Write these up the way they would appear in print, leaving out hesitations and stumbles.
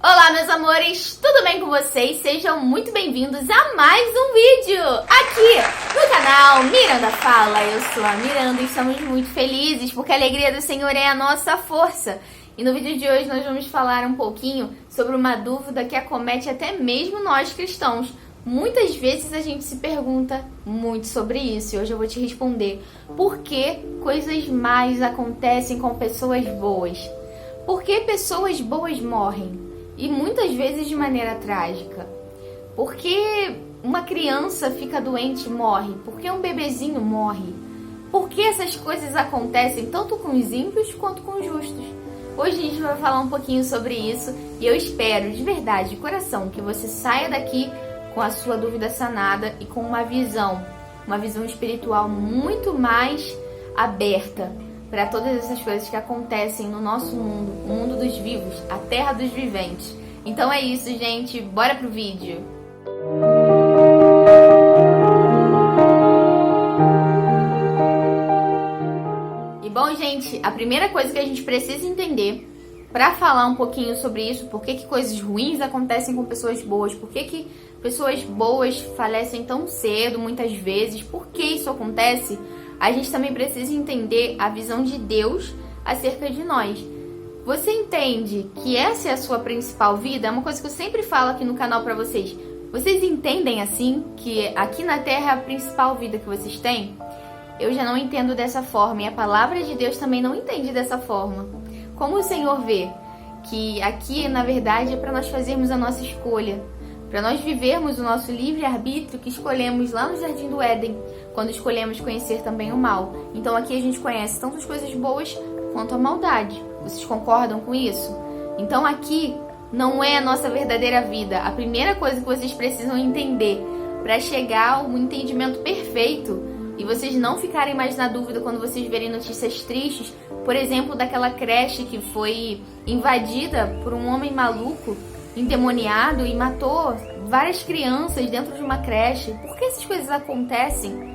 Olá, meus amores, tudo bem com vocês? Sejam muito bem-vindos a mais um vídeo aqui no canal Miranda Fala. Eu sou a Miranda e estamos muito felizes porque a alegria do Senhor é a nossa força. E no vídeo de hoje nós vamos falar um pouquinho sobre uma dúvida que acomete até mesmo nós cristãos. Muitas vezes a gente se pergunta muito sobre isso e hoje eu vou te responder. Por que coisas más acontecem com pessoas boas? Por que pessoas boas morrem? E muitas vezes de maneira trágica. Por que uma criança fica doente e morre? Por que um bebezinho morre? Por que essas coisas acontecem tanto com os ímpios quanto com os justos? Hoje a gente vai falar um pouquinho sobre isso e eu espero de verdade, de coração, que você saia daqui com a sua dúvida sanada e com uma visão espiritual muito mais aberta para todas essas coisas que acontecem no nosso mundo, o mundo dos vivos, a terra dos viventes. Então é isso, gente. Bora pro vídeo. E bom, gente, a primeira coisa que a gente precisa entender para falar um pouquinho sobre isso, por que coisas ruins acontecem com pessoas boas, por que pessoas boas falecem tão cedo, muitas vezes, por que isso acontece? A gente também precisa entender a visão de Deus acerca de nós. Você entende que essa é a sua principal vida? É uma coisa que eu sempre falo aqui no canal pra vocês. Vocês entendem assim que aqui na Terra é a principal vida que vocês têm? Eu já não entendo dessa forma e a palavra de Deus também não entende dessa forma. Como o Senhor vê que aqui, na verdade, é para nós fazermos a nossa escolha, para nós vivermos o nosso livre-arbítrio que escolhemos lá no Jardim do Éden, quando escolhemos conhecer também o mal. Então aqui a gente conhece tanto as coisas boas quanto a maldade. Vocês concordam com isso? Então aqui não é a nossa verdadeira vida. A primeira coisa que vocês precisam entender para chegar ao entendimento perfeito e vocês não ficarem mais na dúvida quando vocês verem notícias tristes, por exemplo, daquela creche que foi invadida por um homem maluco, endemoniado e matou várias crianças dentro de uma creche. Por que essas coisas acontecem?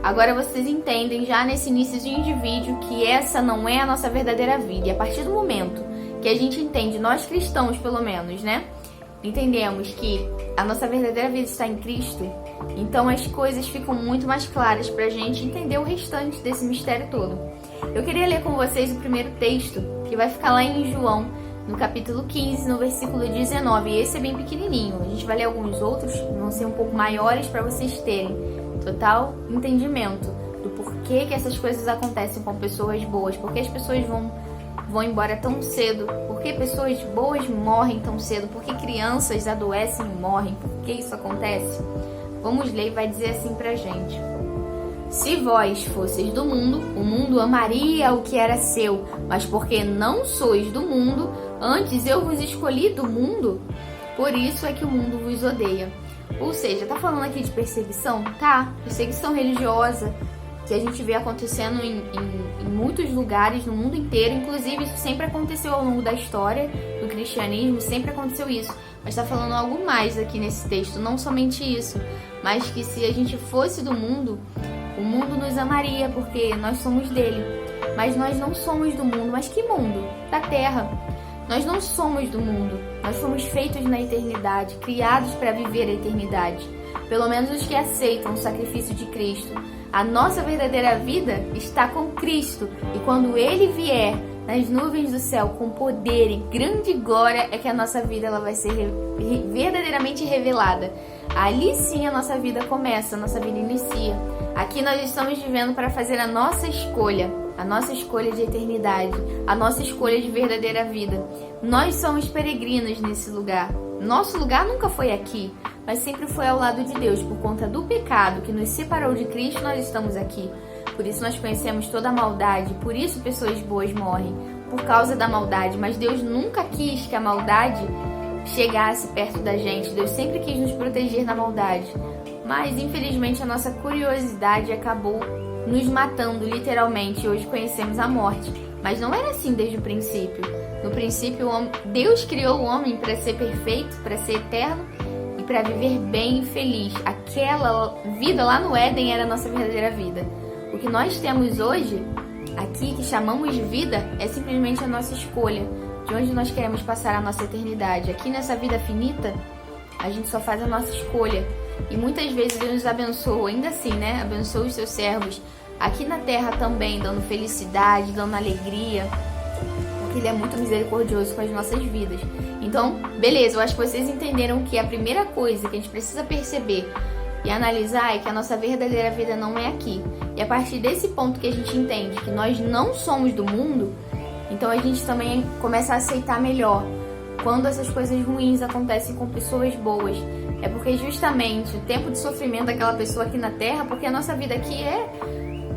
Agora vocês entendem já nesse iníciozinho de vídeo que essa não é a nossa verdadeira vida. E a partir do momento que a gente entende, nós cristãos pelo menos, né? Entendemos que a nossa verdadeira vida está em Cristo, então as coisas ficam muito mais claras pra gente entender o restante desse mistério todo. Eu queria ler com vocês o primeiro texto, que vai ficar lá em João, no capítulo 15, no versículo 19. E esse é bem pequenininho. A gente vai ler alguns outros, vão ser um pouco maiores para vocês terem total entendimento do porquê que essas coisas acontecem com pessoas boas, porque as pessoas vão embora tão cedo, porque pessoas boas morrem tão cedo, porque crianças adoecem e morrem, por que isso acontece? Vamos ler e vai dizer assim pra gente. Se vós fosseis do mundo, o mundo amaria o que era seu, mas porque não sois do mundo, antes eu vos escolhi do mundo, por isso é que o mundo vos odeia. Ou seja, tá falando aqui de perseguição? Tá, perseguição religiosa, que a gente vê acontecendo em muitos lugares, no mundo inteiro. Inclusive, isso sempre aconteceu ao longo da história do cristianismo, sempre aconteceu isso. Mas tá falando algo mais aqui nesse texto, não somente isso, mas que se a gente fosse do mundo, o mundo nos amaria, porque nós somos dele. Mas nós não somos do mundo. Mas que mundo? Da terra. Nós não somos do mundo. Nós fomos feitos na eternidade, criados para viver a eternidade. Pelo menos os que aceitam o sacrifício de Cristo. A nossa verdadeira vida está com Cristo. E quando Ele vier nas nuvens do céu com poder e grande glória, é que a nossa vida ela vai ser verdadeiramente revelada. Ali sim a nossa vida começa, a nossa vida inicia. Aqui nós estamos vivendo para fazer a nossa escolha de eternidade, a nossa escolha de verdadeira vida. Nós somos peregrinos nesse lugar. Nosso lugar nunca foi aqui, mas sempre foi ao lado de Deus. Por conta do pecado que nos separou de Cristo, nós estamos aqui. Por isso nós conhecemos toda a maldade, por isso pessoas boas morrem, por causa da maldade. Mas Deus nunca quis que a maldade chegasse perto da gente. Deus sempre quis nos proteger da maldade. Mas infelizmente a nossa curiosidade acabou nos matando literalmente. Hoje conhecemos a morte. Mas não era assim desde o princípio. No princípio, Deus criou o homem para ser perfeito, para ser eterno e para viver bem e feliz. Aquela vida lá no Éden era a nossa verdadeira vida. O que nós temos hoje, aqui, que chamamos de vida, é simplesmente a nossa escolha. de onde nós queremos passar a nossa eternidade. Aqui nessa vida finita, a gente só faz a nossa escolha. E muitas vezes Deus nos abençoa, ainda assim, né? Abençoa os seus servos aqui na terra também, dando felicidade, dando alegria, porque Ele é muito misericordioso com as nossas vidas. Então, beleza, eu acho que vocês entenderam que a primeira coisa que a gente precisa perceber e analisar é que a nossa verdadeira vida não é aqui. E a partir desse ponto que a gente entende que nós não somos do mundo, então a gente também começa a aceitar melhor quando essas coisas ruins acontecem com pessoas boas. É porque justamente o tempo de sofrimento daquela pessoa aqui na Terra, porque a nossa vida aqui é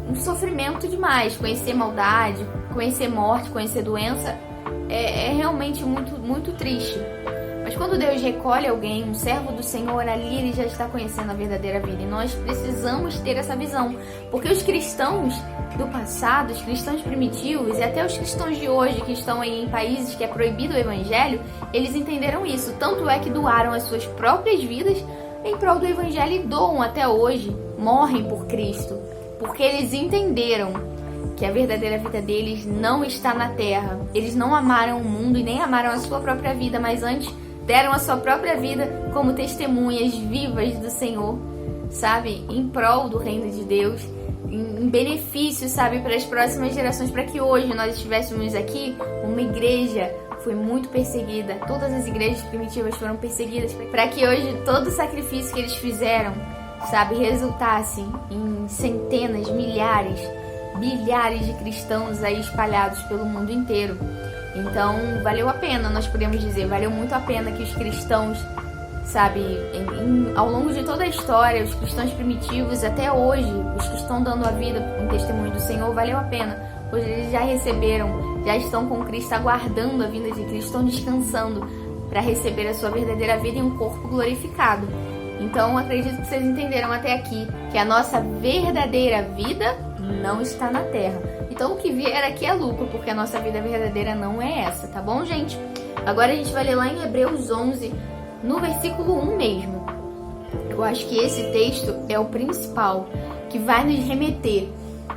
um sofrimento demais. Conhecer maldade, conhecer morte, conhecer doença, é realmente muito, muito triste. Mas quando Deus recolhe alguém, um servo do Senhor, ali ele já está conhecendo a verdadeira vida. E nós precisamos ter essa visão. Porque os cristãos do passado, os cristãos primitivos e até os cristãos de hoje que estão aí em países que é proibido o evangelho, eles entenderam isso. Tanto é que doaram as suas próprias vidas em prol do evangelho e doam até hoje, morrem por Cristo. Porque eles entenderam que a verdadeira vida deles não está na terra. Eles não amaram o mundo e nem amaram a sua própria vida, mas antes deram a sua própria vida como testemunhas vivas do Senhor, sabe? Em prol do reino de Deus, em benefício, sabe? Para as próximas gerações, para que hoje nós estivéssemos aqui, uma igreja foi muito perseguida. Todas as igrejas primitivas foram perseguidas, para que hoje todo o sacrifício que eles fizeram, sabe? Resultasse em centenas, milhares, bilhares de cristãos aí espalhados pelo mundo inteiro. Então, valeu a pena, nós podemos dizer, valeu muito a pena que os cristãos, sabe, ao longo de toda a história, os cristãos primitivos, até hoje, os que estão dando a vida em testemunho do Senhor, valeu a pena, pois eles já receberam, já estão com Cristo, aguardando a vinda de Cristo, estão descansando para receber a sua verdadeira vida em um corpo glorificado. Então, acredito que vocês entenderam até aqui que a nossa verdadeira vida não está na terra. Então o que vier aqui é lucro, porque a nossa vida verdadeira não é essa, tá bom, gente? Agora a gente vai ler lá em Hebreus 11, no versículo 1 mesmo. Eu acho que esse texto é o principal, que vai nos remeter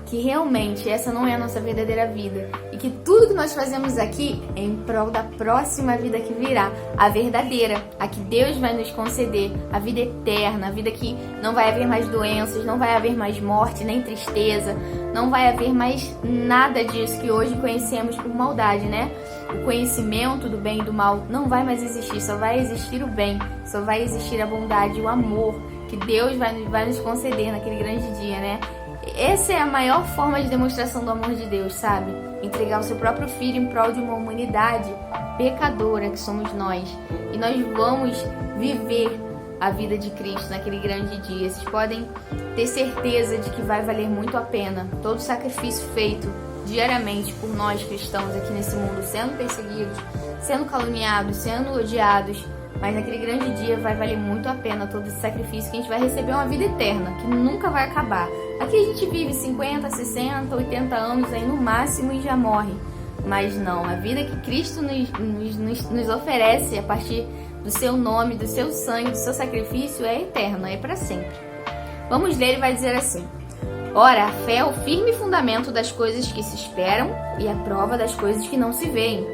que realmente essa não é a nossa verdadeira vida e que tudo que nós fazemos aqui é em prol da próxima vida que virá, a verdadeira, a que Deus vai nos conceder, a vida eterna, a vida que não vai haver mais doenças, não vai haver mais morte, nem tristeza, não vai haver mais nada disso que hoje conhecemos por maldade, né? O conhecimento do bem e do mal não vai mais existir, só vai existir o bem, só vai existir a bondade, o amor que Deus vai nos conceder naquele grande dia, né? Essa é a maior forma de demonstração do amor de Deus, sabe? Entregar o seu próprio filho em prol de uma humanidade pecadora que somos nós. E nós vamos viver a vida de Cristo naquele grande dia. Vocês podem ter certeza de que vai valer muito a pena todo o sacrifício feito diariamente por nós cristãos aqui nesse mundo, sendo perseguidos, sendo caluniados, sendo odiados. Mas naquele grande dia vai valer muito a pena todo esse sacrifício, que a gente vai receber uma vida eterna, que nunca vai acabar. Aqui a gente vive 50, 60, 80 anos aí no máximo e já morre. Mas não, a vida que Cristo nos oferece a partir do seu nome, do seu sangue, do seu sacrifício é eterna, é para sempre. Vamos ler, ele vai dizer assim: ora, a fé é o firme fundamento das coisas que se esperam e a prova das coisas que não se veem.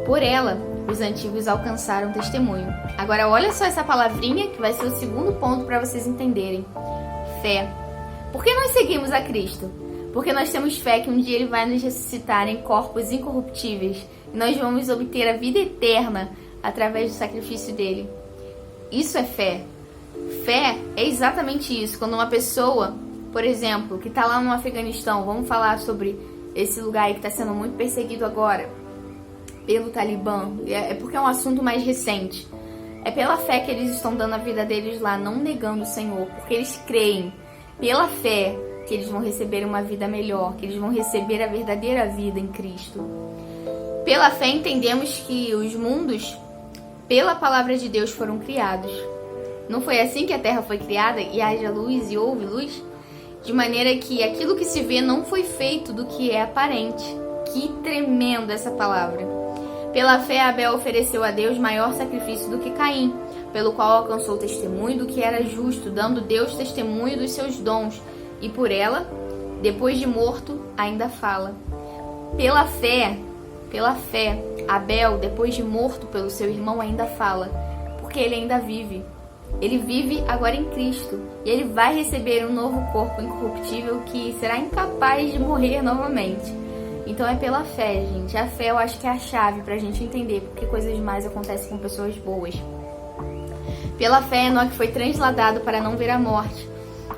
Por ela, os antigos alcançaram testemunho. Agora olha só essa palavrinha que vai ser o segundo ponto para vocês entenderem. Fé. Por que nós seguimos a Cristo? Porque nós temos fé que um dia Ele vai nos ressuscitar em corpos incorruptíveis e nós vamos obter a vida eterna através do sacrifício dele. Isso é fé. Fé é exatamente isso. Quando uma pessoa, por exemplo, que está lá no Afeganistão, vamos falar sobre esse lugar aí que está sendo muito perseguido agora pelo Talibã, é porque é um assunto mais recente. É pela fé que eles estão dando a vida deles lá, não negando o Senhor, porque eles creem pela fé que eles vão receber uma vida melhor, que eles vão receber a verdadeira vida em Cristo. Pela fé entendemos que os mundos, pela palavra de Deus, foram criados. Não foi assim que a terra foi criada e haja luz e houve luz? De maneira que aquilo que se vê não foi feito do que é aparente. Que tremendo essa palavra! Pela fé, Abel ofereceu a Deus maior sacrifício do que Caim, pelo qual alcançou o testemunho do que era justo, dando Deus testemunho dos seus dons, e por ela, depois de morto, ainda fala. Pela fé, Abel, depois de morto pelo seu irmão, ainda fala, porque ele ainda vive. Ele vive agora em Cristo e ele vai receber um novo corpo incorruptível que será incapaz de morrer novamente. Então é pela fé, gente. A fé eu acho que é a chave pra gente entender porque coisas mais acontecem com pessoas boas. Pela fé, Enoque foi transladado para não ver a morte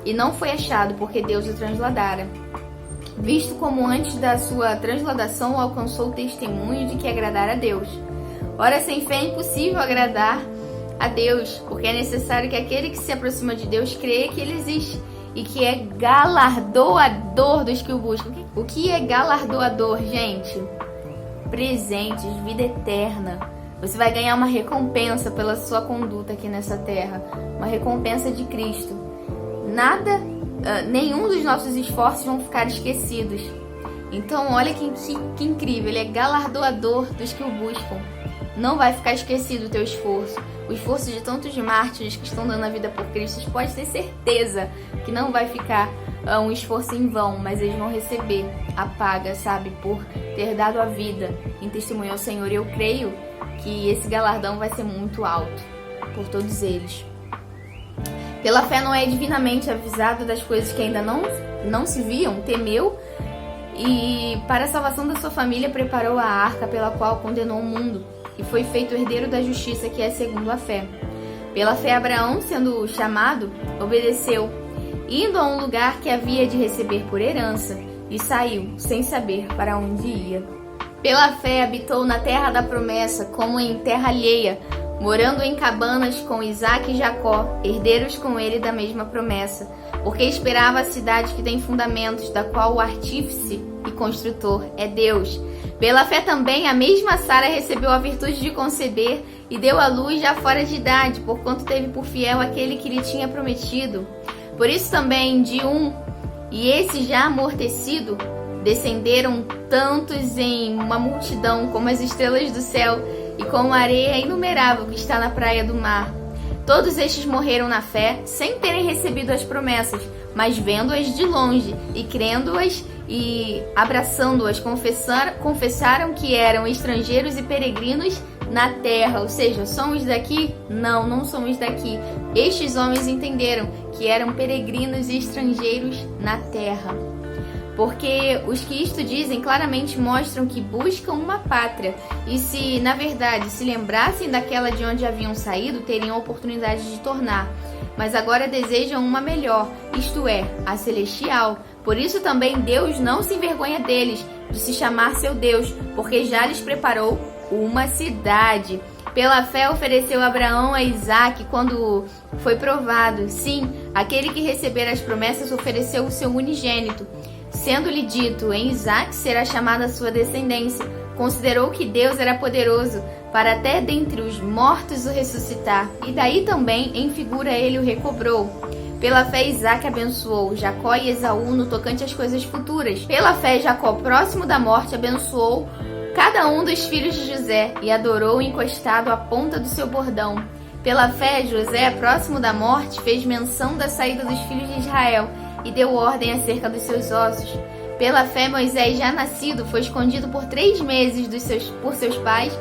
e não foi achado porque Deus o transladara. Visto como antes da sua transladação alcançou o testemunho de que agradara a Deus. Ora, sem fé é impossível agradar a Deus, porque é necessário que aquele que se aproxima de Deus creia que Ele existe e que é galardoador dos que o buscam. O que é galardoador, gente? Presentes, vida eterna. Você vai ganhar uma recompensa pela sua conduta aqui nessa terra, uma recompensa de Cristo. Nenhum dos nossos esforços vão ficar esquecidos. Então olha que incrível, Ele é galardoador dos que o buscam. Não vai ficar esquecido o teu esforço. O esforço de tantos mártires que estão dando a vida por Cristo, pode ter certeza que não vai ficar um esforço em vão, mas eles vão receber a paga, sabe, por ter dado a vida em testemunho ao Senhor. E eu creio que esse galardão vai ser muito alto por todos eles. Pela fé Noé, divinamente avisado das coisas que ainda não se viam, temeu e para a salvação da sua família preparou a arca pela qual condenou o mundo e foi feito herdeiro da justiça que é segundo a fé. Pela fé Abraão, sendo chamado, obedeceu, indo a um lugar que havia de receber por herança e saiu sem saber para onde ia. Pela fé habitou na terra da promessa como em terra alheia, morando em cabanas com Isaque e Jacó, herdeiros com ele da mesma promessa, porque esperava a cidade que tem fundamentos, da qual o artífice e construtor é Deus. Pela fé também a mesma Sara recebeu a virtude de conceber e deu à luz já fora de idade, porquanto teve por fiel aquele que lhe tinha prometido. Por isso também de um, e esse já amortecido, descenderam tantos em uma multidão como as estrelas do céu e como a areia inumerável que está na praia do mar. Todos estes morreram na fé, sem terem recebido as promessas, mas vendo-as de longe e crendo-as e abraçando-as, confessaram que eram estrangeiros e peregrinos na terra. Ou seja, somos daqui? Não, não somos daqui. Estes homens entenderam que eram peregrinos e estrangeiros na terra. Porque os que isto dizem claramente mostram que buscam uma pátria e se, na verdade, se lembrassem daquela de onde haviam saído, teriam a oportunidade de tornar. Mas agora desejam uma melhor, isto é, a celestial. Por isso também Deus não se envergonha deles, de se chamar seu Deus, porque já lhes preparou uma cidade. Pela fé ofereceu Abraão a Isaque quando foi provado. Sim, aquele que recebera as promessas ofereceu o seu unigênito. Sendo-lhe dito, em Isaque será chamada a sua descendência. Considerou que Deus era poderoso para até dentre os mortos o ressuscitar. E daí também, em figura, ele o recobrou. Pela fé, Isaque abençoou Jacó e Esaú no tocante às coisas futuras. Pela fé, Jacó, próximo da morte, abençoou cada um dos filhos de José e adorou encostado à ponta do seu bordão. Pela fé, José, próximo da morte, fez menção da saída dos filhos de Israel e deu ordem acerca dos seus ossos. Pela fé, Moisés, já nascido, foi escondido por 3 meses por seus pais,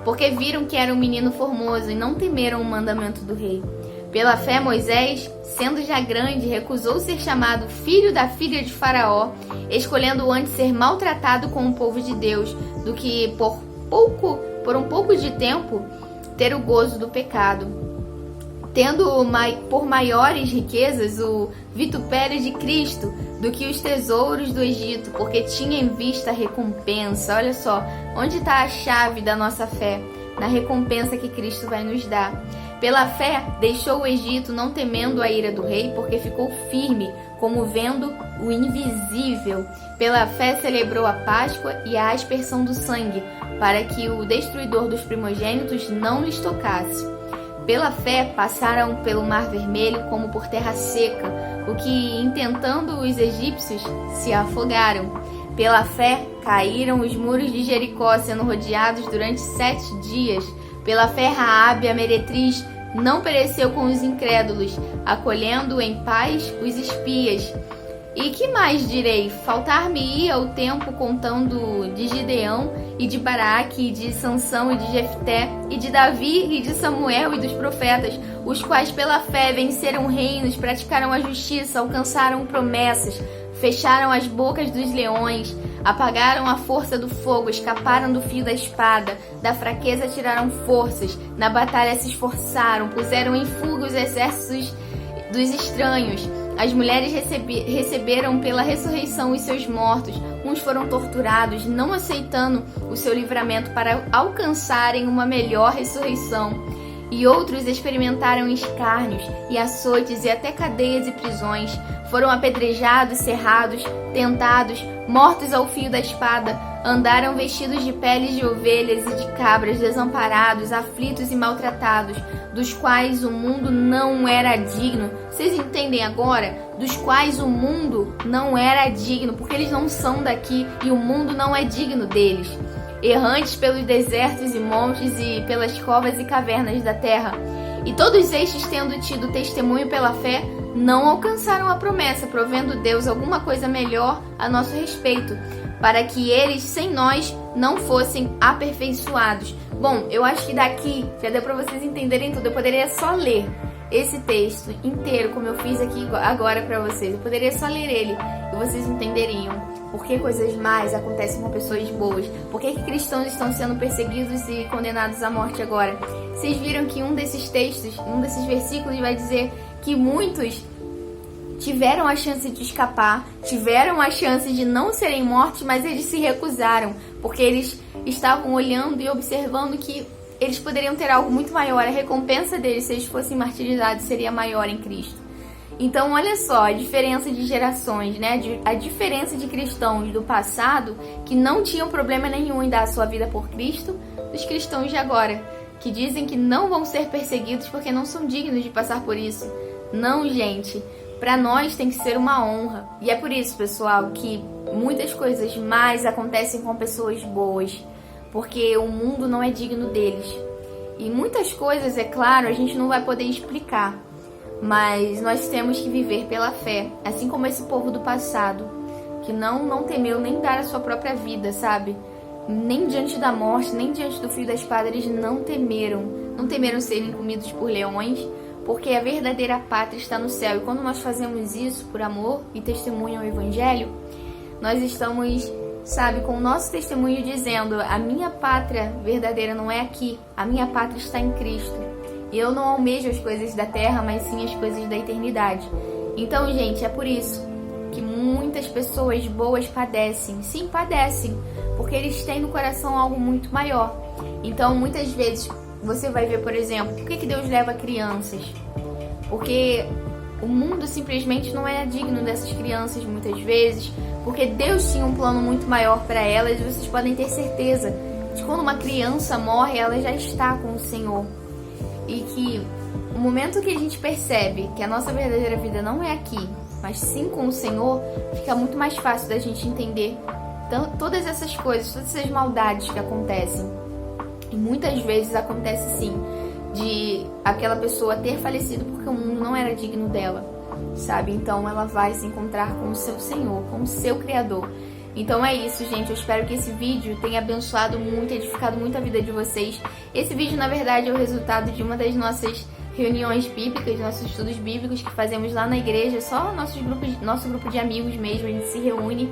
porque viram que era um menino formoso e não temeram o mandamento do rei. Pela fé, Moisés, sendo já grande, recusou ser chamado filho da filha de Faraó, escolhendo antes ser maltratado com o povo de Deus, do que por um pouco de tempo ter o gozo do pecado. Tendo por maiores riquezas o vitupério de Cristo do que os tesouros do Egito, porque tinha em vista a recompensa. Olha só, onde está a chave da nossa fé? Na recompensa que Cristo vai nos dar. Pela fé, deixou o Egito, não temendo a ira do rei, porque ficou firme, como vendo o invisível. Pela fé, celebrou a Páscoa e a aspersão do sangue, para que o destruidor dos primogênitos não lhes tocasse. Pela fé, passaram pelo Mar Vermelho como por terra seca, o que, intentando os egípcios, se afogaram. Pela fé, caíram os muros de Jericó, sendo rodeados durante 7 dias. Pela fé, Raabe, a meretriz, não pereceu com os incrédulos, acolhendo em paz os espias. E que mais direi? Faltar-me-ia o tempo contando de Gideão e de Baraque, e de Sansão e de Jefté, e de Davi e de Samuel e dos profetas, os quais pela fé venceram reinos, praticaram a justiça, alcançaram promessas, fecharam as bocas dos leões, apagaram a força do fogo, escaparam do fio da espada, da fraqueza tiraram forças, na batalha se esforçaram, puseram em fuga os exércitos dos estranhos. As mulheres receberam pela ressurreição os seus mortos, uns foram torturados, não aceitando o seu livramento para alcançarem uma melhor ressurreição. E outros experimentaram escárnios e açoites e até cadeias e prisões. Foram apedrejados, cerrados, tentados, mortos ao fio da espada. Andaram vestidos de peles de ovelhas e de cabras, desamparados, aflitos e maltratados, dos quais o mundo não era digno. Vocês entendem agora? Dos quais o mundo não era digno, porque eles não são daqui e o mundo não é digno deles. Errantes pelos desertos e montes e pelas covas e cavernas da terra. E todos estes, tendo tido testemunho pela fé, não alcançaram a promessa, provendo Deus alguma coisa melhor a nosso respeito, para que eles, sem nós, não fossem aperfeiçoados. Bom, eu acho que daqui já deu para vocês entenderem tudo. Eu poderia só ler esse texto inteiro, como eu fiz aqui agora para vocês. Eu poderia só ler ele e vocês entenderiam por que coisas mais acontecem com pessoas boas, por que cristãos estão sendo perseguidos e condenados à morte agora. Vocês viram que um desses textos, um desses versículos vai dizer que muitos tiveram a chance de escapar, tiveram a chance de não serem mortos, mas eles se recusaram, porque eles estavam olhando e observando que eles poderiam ter algo muito maior. A recompensa deles, se eles fossem martirizados, seria maior em Cristo. Então, olha só a diferença de gerações, né? A diferença de cristãos do passado, que não tinham problema nenhum em dar a sua vida por Cristo, dos cristãos de agora, que dizem que não vão ser perseguidos porque não são dignos de passar por isso. Não, gente. Para nós tem que ser uma honra. E é por isso, pessoal, que muitas coisas mais acontecem com pessoas boas, porque o mundo não é digno deles. E muitas coisas, é claro, a gente não vai poder explicar, mas nós temos que viver pela fé, assim como esse povo do passado, que não temeu nem dar a sua própria vida, sabe? Nem diante da morte, nem diante do fio da espada, eles não temeram serem comidos por leões, porque a verdadeira pátria está no céu. E quando nós fazemos isso por amor e testemunho ao Evangelho, nós estamos, sabe, com o nosso testemunho dizendo: a minha pátria verdadeira não é aqui, a minha pátria está em Cristo. E eu não almejo as coisas da terra, mas sim as coisas da eternidade. Então, gente, é por isso que muitas pessoas boas padecem. Sim, padecem, porque eles têm no coração algo muito maior. Então, muitas vezes, você vai ver, por exemplo, por que Deus leva crianças? Porque o mundo simplesmente não é digno dessas crianças, muitas vezes, porque Deus tinha um plano muito maior para elas. E vocês podem ter certeza de que quando uma criança morre, ela já está com o Senhor. E que o momento que a gente percebe que a nossa verdadeira vida não é aqui, mas sim com o Senhor, fica muito mais fácil da gente entender todas essas coisas, todas essas maldades que acontecem. E muitas vezes acontece sim, de aquela pessoa ter falecido porque o mundo não era digno dela, sabe? Então ela vai se encontrar com o seu Senhor, com o seu Criador. Então é isso, gente. Eu espero que esse vídeo tenha abençoado muito, edificado muito a vida de vocês. Esse vídeo, na verdade, é o resultado de uma das nossas reuniões bíblicas, nossos estudos bíblicos que fazemos lá na igreja. Só nosso grupo de amigos mesmo, a gente se reúne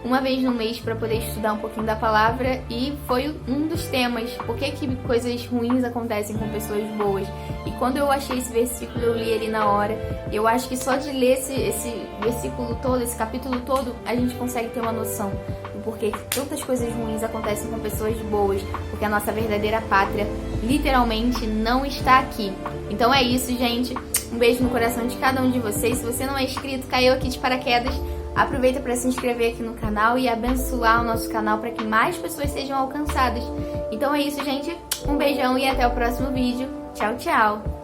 uma vez no mês para poder estudar um pouquinho da palavra, e foi um dos temas: por que coisas ruins acontecem com pessoas boas. E quando eu achei esse versículo, eu li ele na hora. Eu acho que só de ler esse versículo todo, esse capítulo todo, a gente consegue ter uma noção do porquê tantas coisas ruins acontecem com pessoas boas, porque a nossa verdadeira pátria literalmente não está aqui. Então é isso, gente. Um beijo no coração de cada um de vocês. Se você não é inscrito, caiu aqui de paraquedas, aproveita para se inscrever aqui no canal e abençoar o nosso canal para que mais pessoas sejam alcançadas. Então é isso, gente. Um beijão e até o próximo vídeo. Tchau, tchau!